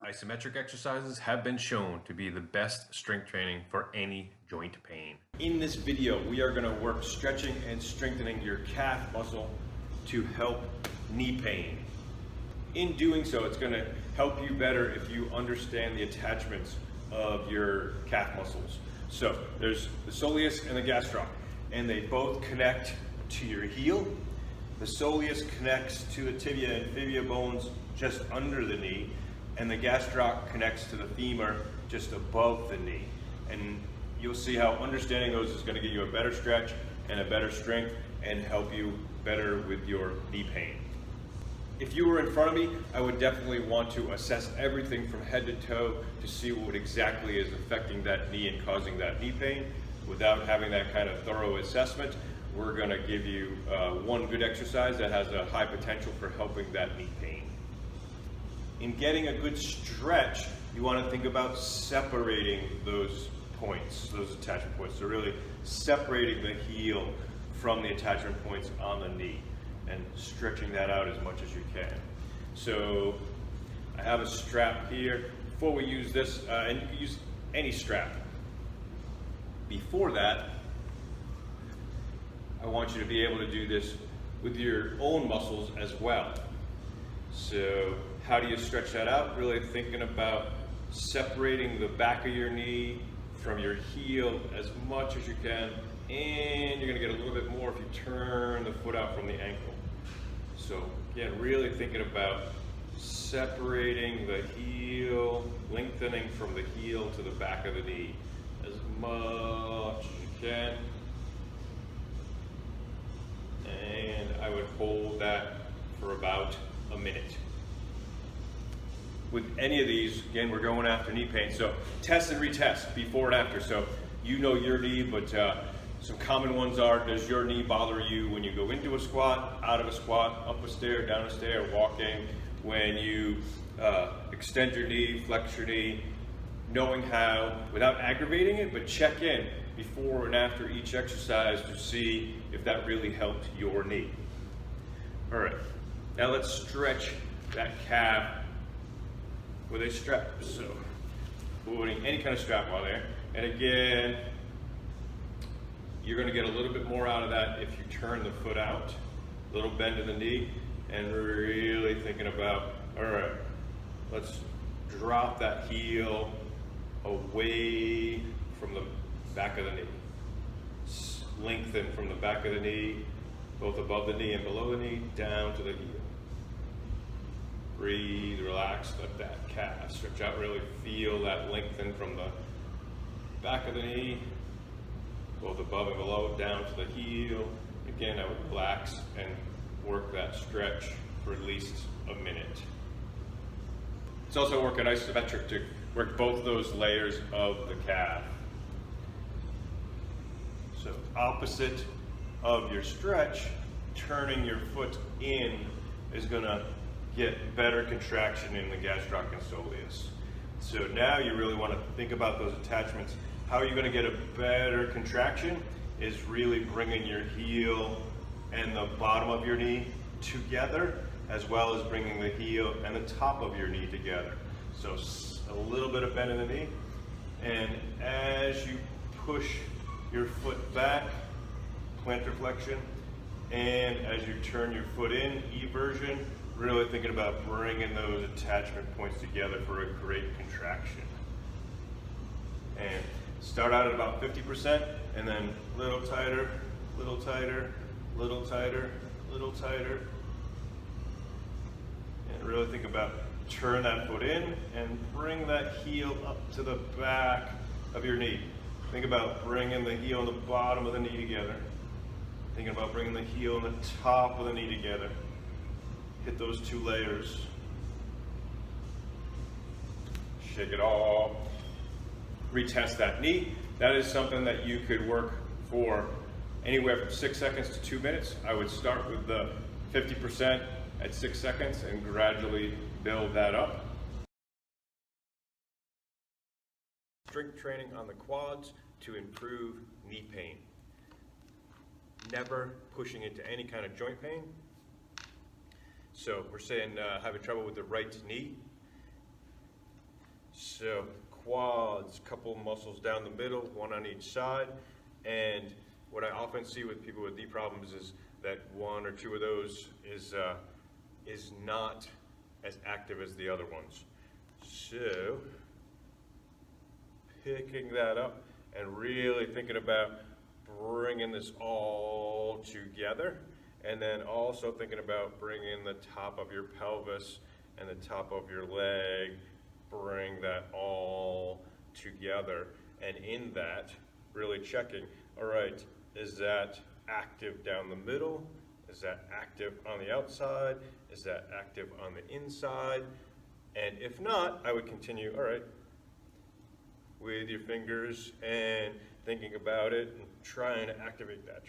Isometric exercises have been shown to be the best strength training for any joint pain. In this video, we are going to work stretching and strengthening your calf muscle to help knee pain. In doing so, it's going to help you better if you understand the attachments of your calf muscles. So there's the soleus and the gastroc, and they both connect to your heel. The soleus connects to the tibia and fibia bones just under the knee, and the gastroc connects to the femur just above the knee. And you'll see how understanding those is going to give you a better stretch and a better strength and help you better with your knee pain. If you were in front of me, I would definitely want to assess everything from head to toe to see what exactly is affecting that knee and causing that knee pain. Without having that kind of thorough assessment, we're going to give you one good exercise that has a high potential for helping that knee pain. In getting a good stretch, you want to think about separating those points, those attachment points. So really separating the heel from the attachment points on the knee and stretching that out as much as you can. So I have a strap here. Before we use this, and you can use any strap. Before that, I want you to be able to do this with your own muscles as well. So how do you stretch that out? Really thinking about separating the back of your knee from your heel as much as you can, and you're going to get a little bit more if you turn the foot out from the ankle. So again, really thinking about separating the heel, lengthening from the heel to the back of the knee as much as you can. And I would hold that for about a minute. With any of these, again, we're going after knee pain. So test and retest before and after. So you know your knee, but some common ones are, does your knee bother you when you go into a squat, out of a squat, up a stair, down a stair, walking? When you extend your knee, flex your knee, knowing how, without aggravating it, but check in before and after each exercise to see if that really helped your knee. All right, now let's stretch that calf with a strap. So putting any kind of strap on there. And again, you're going to get a little bit more out of that if you turn the foot out, a little bend in the knee, and really thinking about, all right, let's drop that heel away from the back of the knee. Lengthen from the back of the knee, both above the knee and below the knee, down to the heel. Breathe, relax, let that calf stretch out, really feel that lengthen from the back of the knee, both above and below, down to the heel. Again, I would relax and work that stretch for at least a minute. It's also working isometric to work both those layers of the calf. So opposite of your stretch, turning your foot in is going to get better contraction in the gastroc and soleus. So now you really want to think about those attachments. How are you going to get a better contraction is really bringing your heel and the bottom of your knee together, as well as bringing the heel and the top of your knee together. So a little bit of bend in the knee, and as you push your foot back, plantar flexion, and as you turn your foot in, eversion, really thinking about bringing those attachment points together for a great contraction. And start out at about 50%, and then little tighter, little tighter, little tighter, little tighter. And really think about turn that foot in and bring that heel up to the back of your knee. Think about bringing the heel and the bottom of the knee together. Thinking about bringing the heel and the top of the knee together. Hit those two layers. Shake it all. Retest that knee. That is something that you could work for anywhere from 6 seconds to 2 minutes. I would start with the 50% at 6 seconds and gradually build that up. Strength training on the quads to improve knee pain. Never pushing into any kind of joint pain. So we're saying having trouble with the right knee. So quads, couple muscles down the middle, one on each side. And what I often see with people with knee problems is that one or two of those is not as active as the other ones. So picking that up and really thinking about bringing this all together, and then also thinking about bringing the top of your pelvis and the top of your leg, bring that all together, and in that really checking, all right, is that active down the middle? Is that active on the outside? Is that active on the inside? And if not, I would continue, all right, with your fingers and thinking about it and trying to activate that,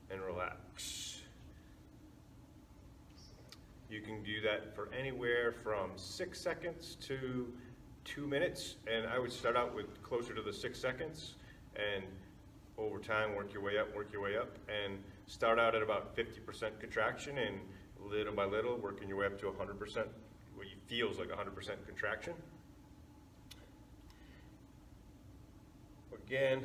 and relax. You can do that for anywhere from 6 seconds to 2 minutes, and I would start out with closer to the 6 seconds, and over time work your way up, and start out at about 50% contraction, and little by little working your way up to 100%, what feels like 100% contraction. Again,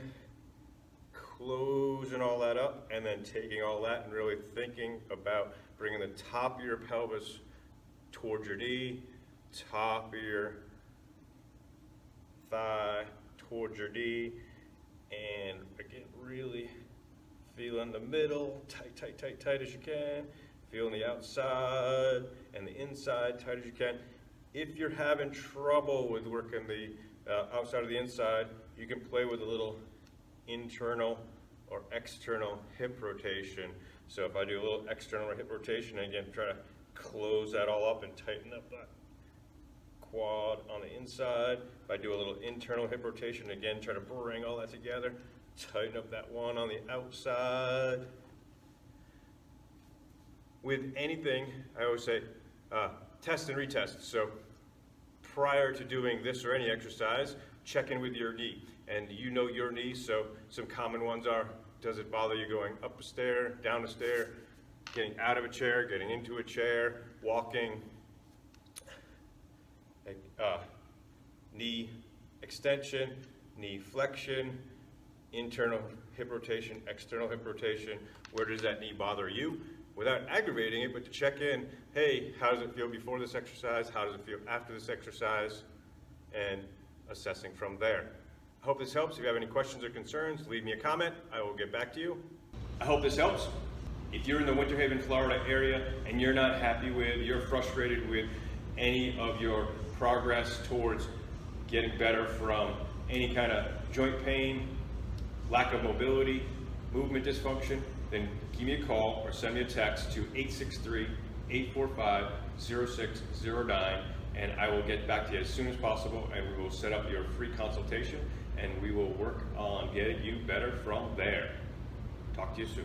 closing all that up and then taking all that and really thinking about bringing the top of your pelvis towards your knee, top of your thigh towards your knee, and again, really feeling the middle, tight as you can, feeling the outside and the inside tight as you can. If you're having trouble with working the outside of the inside, you can play with a little internal or external hip rotation. So if I do a little external hip rotation, again, try to close that all up and tighten up that quad on the inside. If I do a little internal hip rotation, again, try to bring all that together, tighten up that one on the outside. With anything, I always say, test and retest. So prior to doing this or any exercise, check in with your knee. And you know your knee, so some common ones are, does it bother you going up a stair, down a stair, getting out of a chair, getting into a chair, walking, knee extension, knee flexion, internal hip rotation, external hip rotation, where does that knee bother you? Without aggravating it, but to check in, hey, how does it feel before this exercise? How does it feel after this exercise? And assessing from there. I hope this helps. If you have any questions or concerns, leave me a comment. I will get back to you. I hope this helps. If you're in the Winter Haven, Florida area and you're not happy with, you're frustrated with any of your progress towards getting better from any kind of joint pain, lack of mobility, movement dysfunction, then give me a call or send me a text to 863-845-0609, and I will get back to you as soon as possible, and we will set up your free consultation, and we will work on getting you better from there. Talk to you soon.